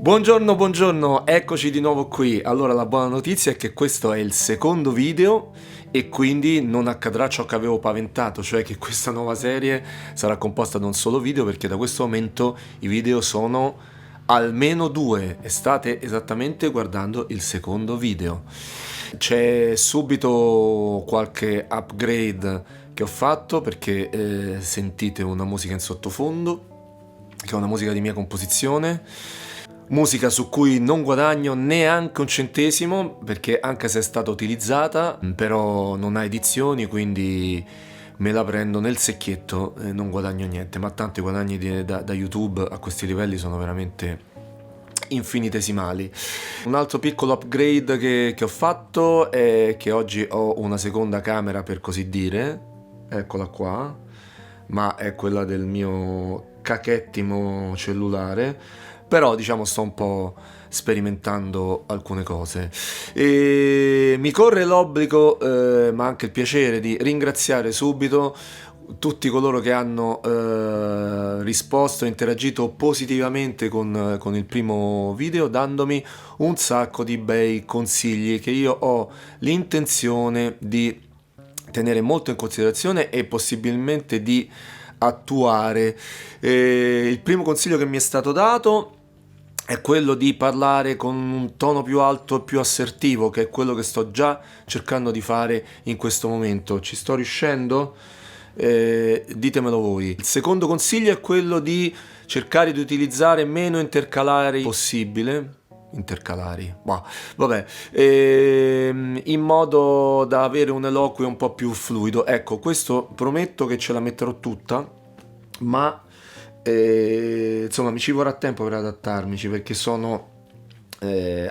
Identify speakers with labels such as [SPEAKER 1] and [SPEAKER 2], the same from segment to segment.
[SPEAKER 1] Buongiorno, buongiorno, eccoci di nuovo qui. Allora, la buona notizia è che questo è il secondo video e quindi non accadrà ciò che avevo paventato, cioè che questa nuova serie sarà composta da un solo video, perché da questo momento i video sono almeno due e state esattamente guardando il secondo video. C'è subito qualche upgrade che ho fatto perché sentite una musica in sottofondo, che è una musica di mia composizione. Musica su cui non guadagno neanche un centesimo, perché anche se è stata utilizzata, però non ha edizioni, quindi me la prendo nel secchietto e non guadagno niente. Ma tanto i guadagni da YouTube a questi livelli sono veramente infinitesimali. Un altro piccolo upgrade che ho fatto è che oggi ho una seconda camera, per così dire, eccola qua, ma è quella del mio cachettimo cellulare, però diciamo sto un po' sperimentando alcune cose e mi corre l'obbligo, ma anche il piacere di ringraziare subito tutti coloro che hanno risposto e interagito positivamente con il primo video, dandomi un sacco di bei consigli che io ho l'intenzione di tenere molto in considerazione e possibilmente di attuare. Il primo consiglio che mi è stato dato è quello di parlare con un tono più alto e più assertivo, che è quello che sto già cercando di fare in questo momento. Ci sto riuscendo? Ditemelo voi. Il secondo consiglio è quello di cercare di utilizzare meno intercalari possibile. Intercalari, ma vabbè, in modo da avere un eloquio un po' più fluido. Ecco, questo prometto che ce la metterò tutta, ma insomma mi ci vorrà tempo per adattarmici, perché sono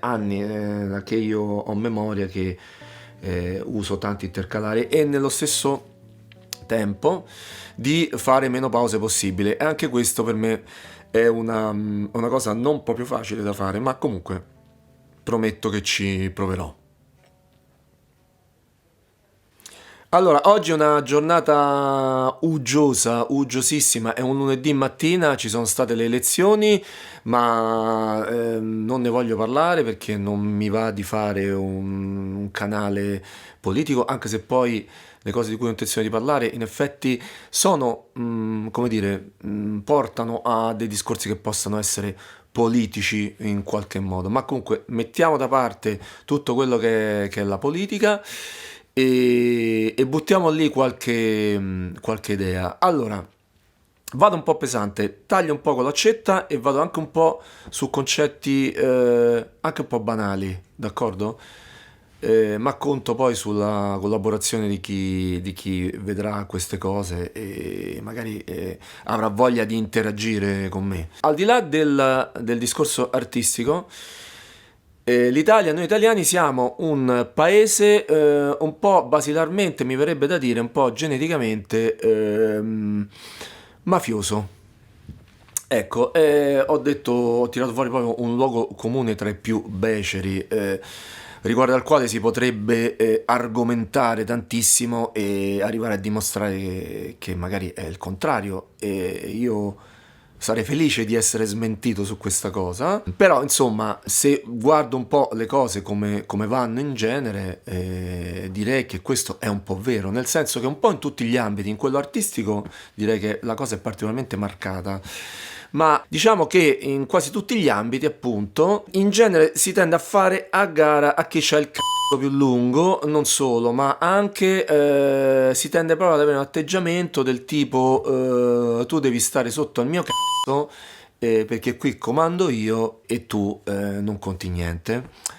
[SPEAKER 1] anni che io ho memoria che uso tanti intercalari e nello stesso tempo di fare meno pause possibile, e anche questo per me è una cosa non proprio facile da fare, ma comunque prometto che ci proverò. Allora, oggi è una giornata uggiosissima, è un lunedì mattina, ci sono state le elezioni, ma non ne voglio parlare perché non mi va di fare un canale politico, anche se poi le cose di cui ho intenzione di parlare in effetti sono, come dire, portano a dei discorsi che possano essere politici in qualche modo, ma comunque mettiamo da parte tutto quello che è la politica e buttiamo lì qualche idea. Allora, vado un po' pesante, taglio un po' con l'accetta e vado anche un po' su concetti anche un po' banali, d'accordo? Ma conto poi sulla collaborazione di chi vedrà queste cose e magari avrà voglia di interagire con me. Al di là del discorso artistico, l'Italia, noi italiani siamo un paese un po' basilarmente, mi verrebbe da dire, un po' geneticamente mafioso. Ecco, ho tirato fuori proprio un luogo comune tra i più beceri, riguardo al quale si potrebbe argomentare tantissimo e arrivare a dimostrare che magari è il contrario, e io sarei felice di essere smentito su questa cosa. Però insomma, se guardo un po' le cose come vanno in genere, direi che questo è un po' vero, nel senso che un po' in tutti gli ambiti, in quello artistico direi che la cosa è particolarmente marcata, ma diciamo che in quasi tutti gli ambiti, appunto, in genere si tende a fare a gara a chi c'ha il c***o più lungo, non solo, ma anche si tende proprio ad avere un atteggiamento del tipo tu devi stare sotto al mio c***o perché qui comando io e tu non conti niente.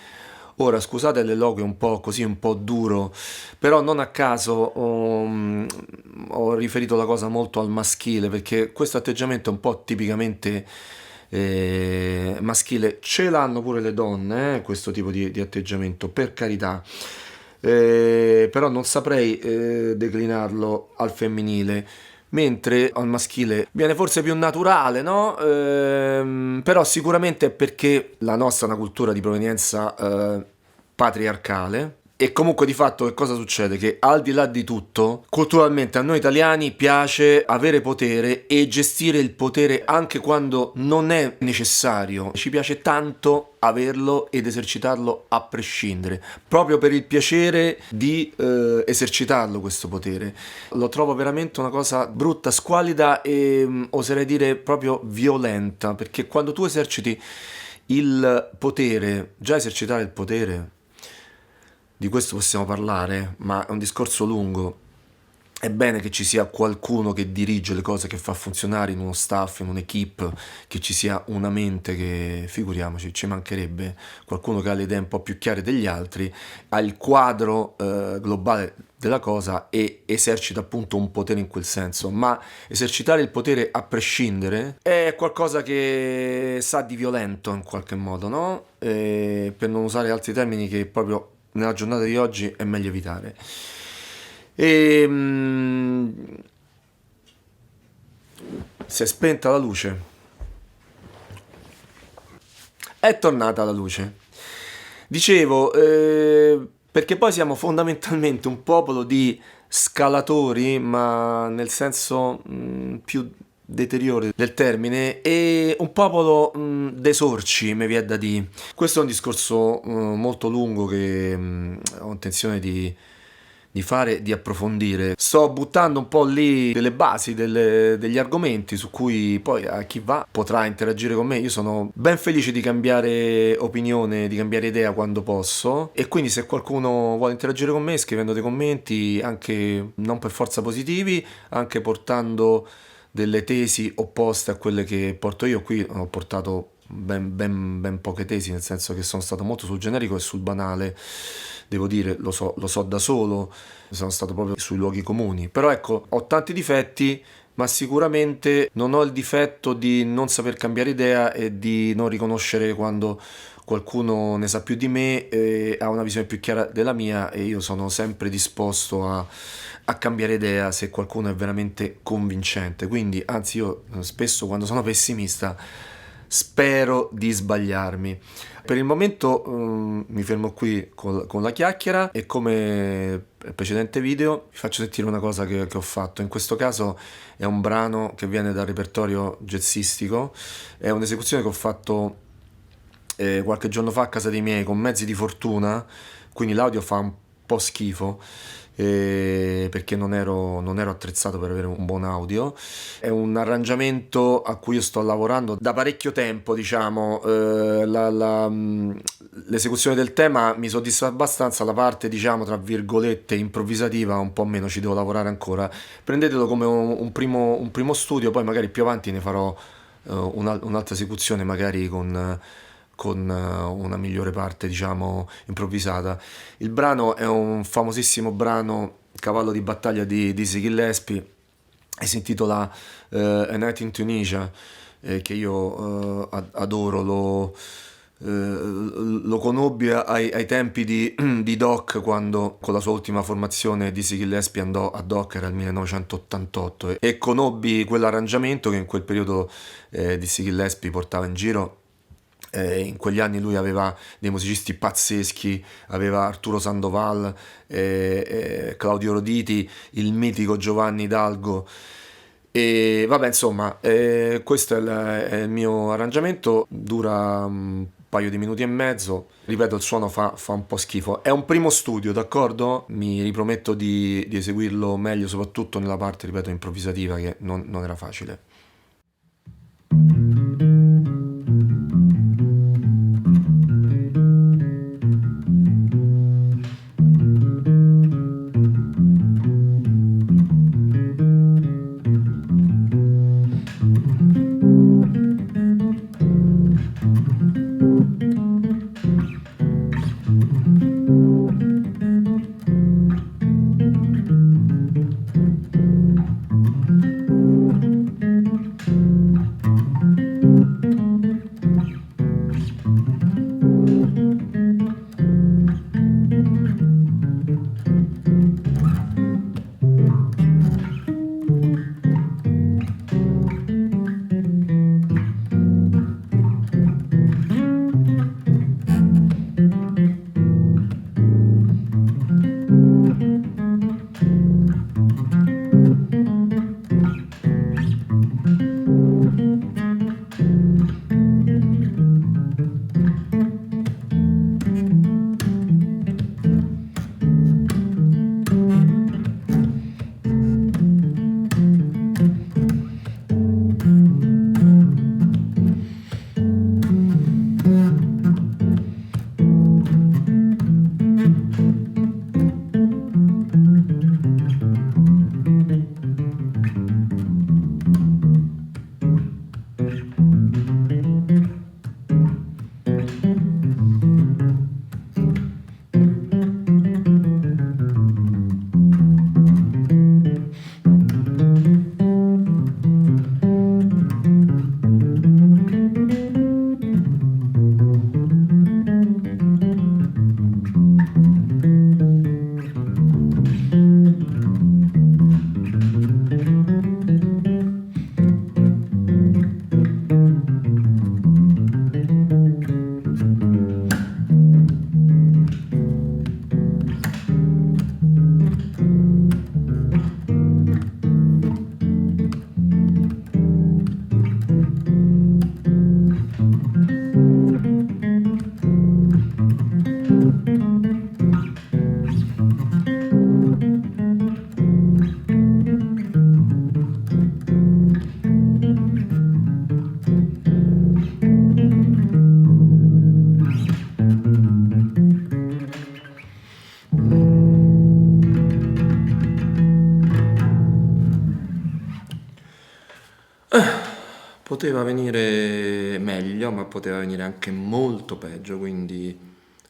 [SPEAKER 1] Ora, scusate l'eloquio un po' così, un po' duro, però non a caso ho riferito la cosa molto al maschile, perché questo atteggiamento è un po' tipicamente maschile. Ce l'hanno pure le donne, questo tipo di atteggiamento, per carità. Però non saprei declinarlo al femminile, mentre al maschile viene forse più naturale, no? Però sicuramente è perché la nostra è una cultura di provenienza patriarcale, E comunque di fatto che cosa succede? Che al di là di tutto, culturalmente a noi italiani piace avere potere e gestire il potere anche quando non è necessario. Ci piace tanto averlo ed esercitarlo a prescindere, proprio per il piacere di esercitarlo questo potere. Lo trovo veramente una cosa brutta, squalida e oserei dire proprio violenta, perché quando tu eserciti il potere, già esercitare il potere, di questo possiamo parlare, ma è un discorso lungo. È bene che ci sia qualcuno che dirige le cose, che fa funzionare in uno staff, in un'equipe, che ci sia una mente che, figuriamoci, ci mancherebbe, qualcuno che ha le idee un po' più chiare degli altri, ha il quadro globale della cosa e esercita appunto un potere in quel senso. Ma esercitare il potere a prescindere è qualcosa che sa di violento in qualche modo, no? Per non usare altri termini che proprio nella giornata di oggi è meglio evitare. E si è spenta la luce. È tornata la luce. Dicevo, perché poi siamo fondamentalmente un popolo di scalatori, ma nel senso più deteriore del termine, e un popolo d'esorci, mi viene da dire. Questo è un discorso molto lungo che ho intenzione di fare, di approfondire. Sto buttando un po' lì delle basi, degli argomenti su cui poi a chi va potrà interagire con me. Io sono ben felice di cambiare opinione, di cambiare idea quando posso, e quindi se qualcuno vuole interagire con me scrivendo dei commenti, anche non per forza positivi, anche portando delle tesi opposte a quelle che porto io. Qui ho portato ben poche tesi, nel senso che sono stato molto sul generico e sul banale, devo dire, lo so da solo, sono stato proprio sui luoghi comuni. Però ecco, ho tanti difetti, ma sicuramente non ho il difetto di non saper cambiare idea e di non riconoscere quando qualcuno ne sa più di me e ha una visione più chiara della mia, e io sono sempre disposto a cambiare idea se qualcuno è veramente convincente. Quindi, anzi, io spesso quando sono pessimista spero di sbagliarmi. Per il momento mi fermo qui con la chiacchiera, e come nel precedente video vi faccio sentire una cosa che ho fatto. In questo caso è un brano che viene dal repertorio jazzistico, è un'esecuzione che ho fatto qualche giorno fa a casa dei miei con mezzi di fortuna, quindi l'audio fa un po' schifo perché non ero attrezzato per avere un buon audio. È un arrangiamento a cui io sto lavorando da parecchio tempo, diciamo. L'esecuzione del tema mi soddisfa abbastanza, la parte, diciamo, tra virgolette improvvisativa un po' meno, ci devo lavorare ancora. Prendetelo come un primo studio, poi magari più avanti ne farò un'altra esecuzione, magari con una migliore parte, diciamo, improvvisata. Il brano è un famosissimo brano, cavallo di battaglia di Dizzy Gillespie, e si intitola A Night in Tunisia, che io adoro. Lo conobbi ai tempi di Doc, quando con la sua ultima formazione Dizzy Gillespie andò a Doc, era il 1988, e conobbi quell'arrangiamento che in quel periodo Dizzy Gillespie portava in giro. In quegli anni lui aveva dei musicisti pazzeschi, aveva Arturo Sandoval, Claudio Roditi, il mitico Giovanni Hidalgo, e vabbè, insomma, questo è il mio arrangiamento, dura un paio di minuti e mezzo. Ripeto, il suono fa un po' schifo, è un primo studio, d'accordo? Mi riprometto di eseguirlo meglio, soprattutto nella parte, ripeto, improvvisativa, che non era facile. poteva venire meglio, ma poteva venire anche molto peggio, quindi,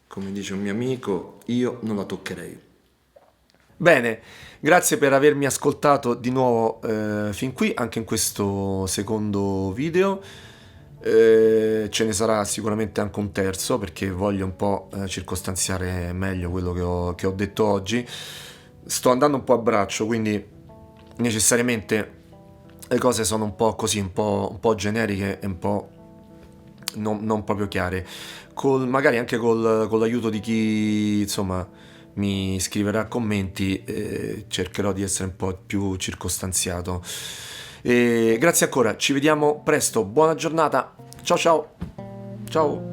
[SPEAKER 1] come dice un mio amico, io non la toccherei. Bene, grazie per avermi ascoltato di nuovo fin qui, anche in questo secondo video. Ce ne sarà sicuramente anche un terzo perché voglio un po' circostanziare meglio quello che ho detto oggi. Sto andando un po' a braccio, quindi necessariamente le cose sono un po' così, un po' generiche e un po' non proprio chiare. Magari anche con l'aiuto di chi insomma mi scriverà commenti, cercherò di essere un po' più circostanziato. E grazie ancora, ci vediamo presto, buona giornata, ciao ciao, ciao.